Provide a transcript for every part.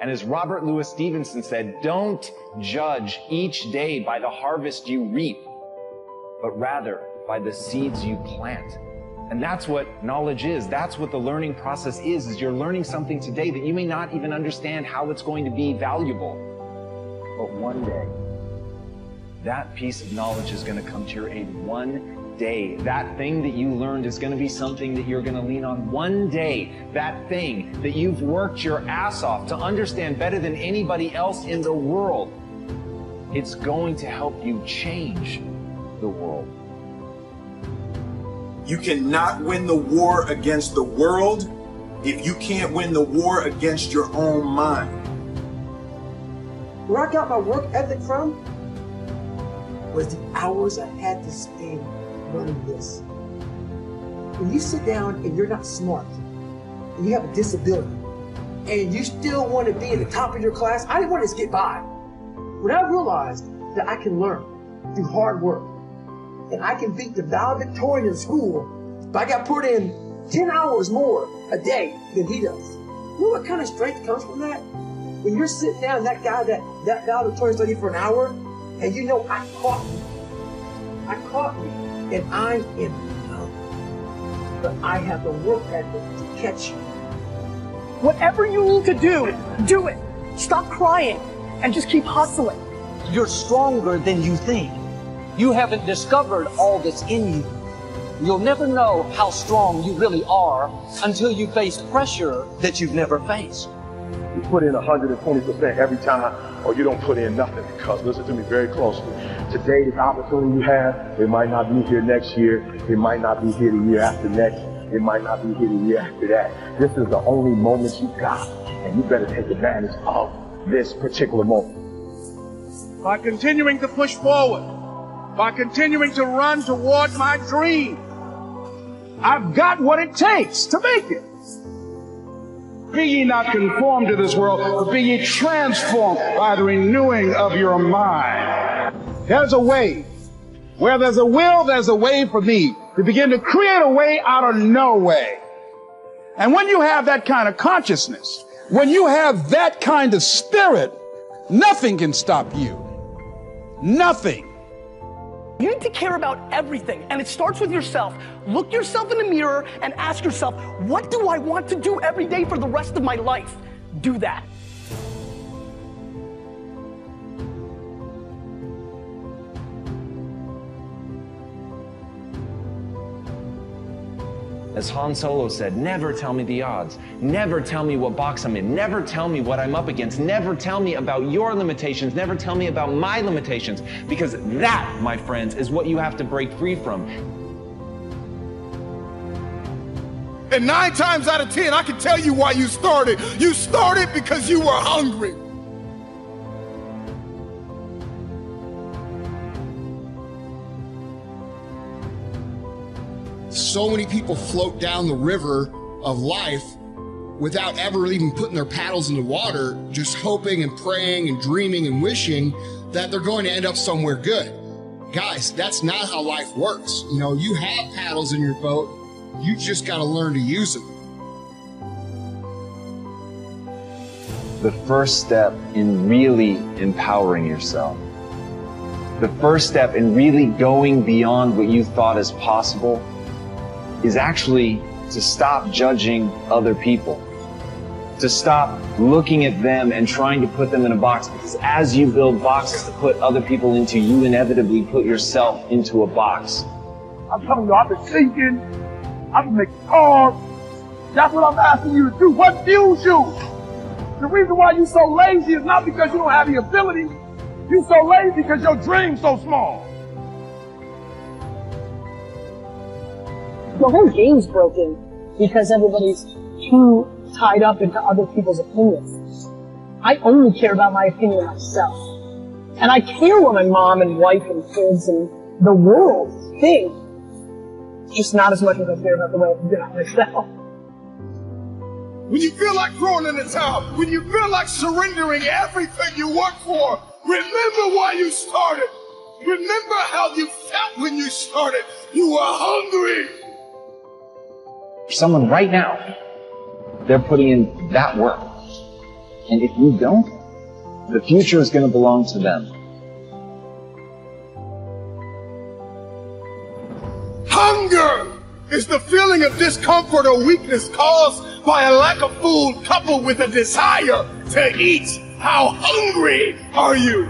And as Robert Louis Stevenson said, don't judge each day by the harvest you reap, but rather by the seeds you plant. And that's what knowledge is. That's what the learning process is you're learning something today that you may not even understand how it's going to be valuable. But one day, that piece of knowledge is going to come to your aid. One day, that thing that you learned is going to be something that you're going to lean on. One day, that thing that you've worked your ass off to understand better than anybody else in the world, it's going to help you change the world. You cannot win the war against the world if you can't win the war against your own mind. Where I got my work ethic from was the hours I had to spend learning this. When you sit down and you're not smart, and you have a disability, and you still want to be at the top of your class, I didn't want to just get by. When I realized that I can learn through hard work, and I can beat the valedictorian in school, but I got put in 10 hours more a day than he does. You know what kind of strength comes from that? When you're sitting down, that guy, that valedictorian studied for an hour, and you know, I caught me, and I'm in love. But I have the work ethic to catch you. Whatever you need to do it. Stop crying and just keep hustling. You're stronger than you think. You haven't discovered all that's in you. You'll never know how strong you really are until you face pressure that you've never faced. You put in 120% every time, or you don't put in nothing. Because listen to me very closely. Today, this opportunity you have, it might not be here next year. It might not be here the year after next. It might not be here the year after that. This is the only moment you got, and you better take advantage of this particular moment. By continuing to push forward, by continuing to run toward my dream, I've got what it takes to make it. Be ye not conformed to this world, but be ye transformed by the renewing of your mind. There's a way. Where there's a will, there's a way for me to begin to create a way out of no way. And when you have that kind of consciousness, when you have that kind of spirit, nothing can stop you. Nothing. You need to care about everything, and it starts with yourself. Look yourself in the mirror and ask yourself, what do I want to do every day for the rest of my life? Do that. As Han Solo said, never tell me the odds. Never tell me what box I'm in. Never tell me what I'm up against. Never tell me about your limitations. Never tell me about my limitations. Because that, my friends, is what you have to break free from. And 9 times out of 10, I can tell you why you started. You started because you were hungry. So many people float down the river of life without ever even putting their paddles in the water, just hoping and praying and dreaming and wishing that they're going to end up somewhere good. Guys, that's not how life works. You know, you have paddles in your boat. You just got to learn to use them. The first step in really empowering yourself, the first step in really going beyond what you thought is possible, is actually to stop judging other people, to stop looking at them and trying to put them in a box, because as you build boxes to put other people into, you inevitably put yourself into a box. I'm telling you, I've been thinking, I've been making calls. That's what I'm asking you to do. What fuels you? The reason why you're so lazy is not because you don't have the ability. You're so lazy because your dream's so small. The whole game's broken because everybody's too tied up into other people's opinions. I only care about my opinion of myself. And I care what my mom and wife and kids and the world think. Just not as much as I care about the way I feel about myself. When you feel like throwing in the towel, when you feel like surrendering everything you work for, remember why you started. Remember how you felt when you started. You were hungry. For someone right now, they're putting in that work. And if you don't, the future is going to belong to them. Hunger is the feeling of discomfort or weakness caused by a lack of food coupled with a desire to eat. How hungry are you?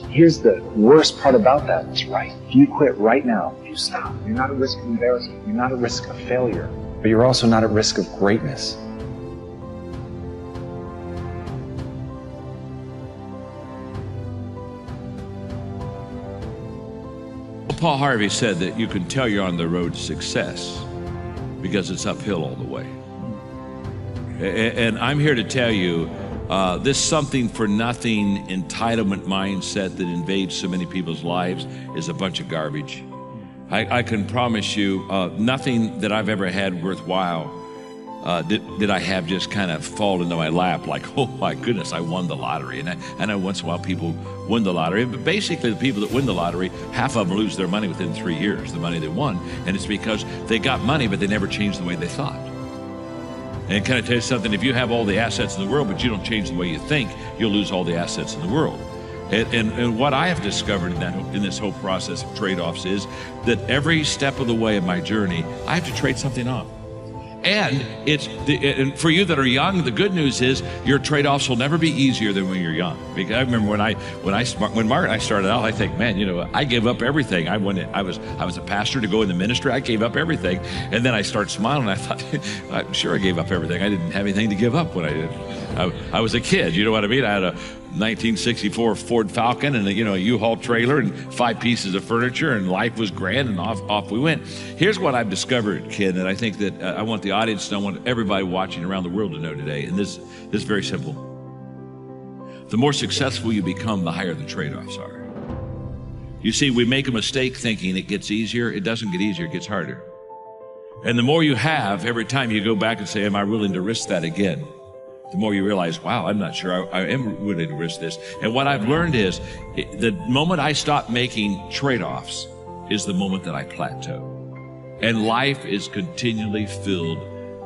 Here's the worst part about that. It's right. If you quit right now, you stop. You're not at risk of embarrassment. You're not at risk of failure. But you're also not at risk of greatness. Paul Harvey said that you can tell you're on the road to success because it's uphill all the way. And I'm here to tell you, this something for nothing entitlement mindset that invades so many people's lives is a bunch of garbage. I can promise you, nothing that I've ever had worthwhile did I have just kind of fall into my lap like, oh my goodness, I won the lottery. And I know once in a while people win the lottery, but basically the people that win the lottery, half of them lose their money within 3 years, the money they won. And it's because they got money, but they never changed the way they thought. And can I tell you something? If you have all the assets in the world, but you don't change the way you think, you'll lose all the assets in the world. And what I have discovered in this whole process of trade-offs is that every step of the way of my journey, I have to trade something off. And and for you that are young, the good news is your trade-offs will never be easier than when you're young. Because I remember when Mark and I started out, I think, man, you know, I gave up everything. I was a pastor to go in the ministry. I gave up everything, and then I started smiling. I thought, I'm sure I gave up everything. I didn't have anything to give up when I did. I was a kid. You know what I mean? I had a 1964 Ford Falcon and a U-Haul trailer and 5 pieces of furniture, and life was grand, and off we went. Here's what I've discovered, kid, and I think that I want the audience to know, I want everybody watching around the world to know today, and this is very simple. The more successful you become, the higher the trade-offs are. You see, we make a mistake thinking it gets easier. It doesn't get easier, it gets harder. And the more you have, every time you go back and say, am I willing to risk that again? The more you realize, wow, I'm not sure I am willing to risk this. And what I've learned is the moment I stop making trade-offs is the moment that I plateau. And life is continually filled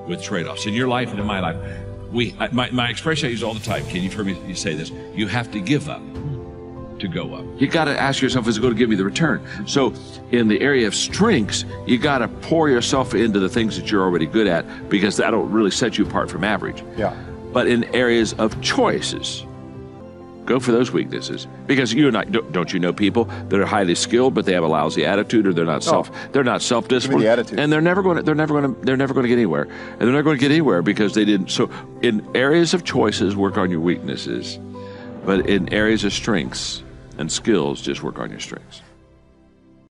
with trade-offs. In your life and in my life, my expression I use all the time, Ken, you've heard me say this, you have to give up to go up. You got to ask yourself, is it going to give me the return? So in the area of strengths, you got to pour yourself into the things that you're already good at, because that'll really set you apart from average. Yeah. But in areas of choices, go for those weaknesses. Because you and I, don't you know people that are highly skilled, but they have a lousy attitude, or they're not self-disciplined, and they're never going to get anywhere. And they're not going to get anywhere because they didn't. So in areas of choices, work on your weaknesses. But in areas of strengths and skills, just work on your strengths.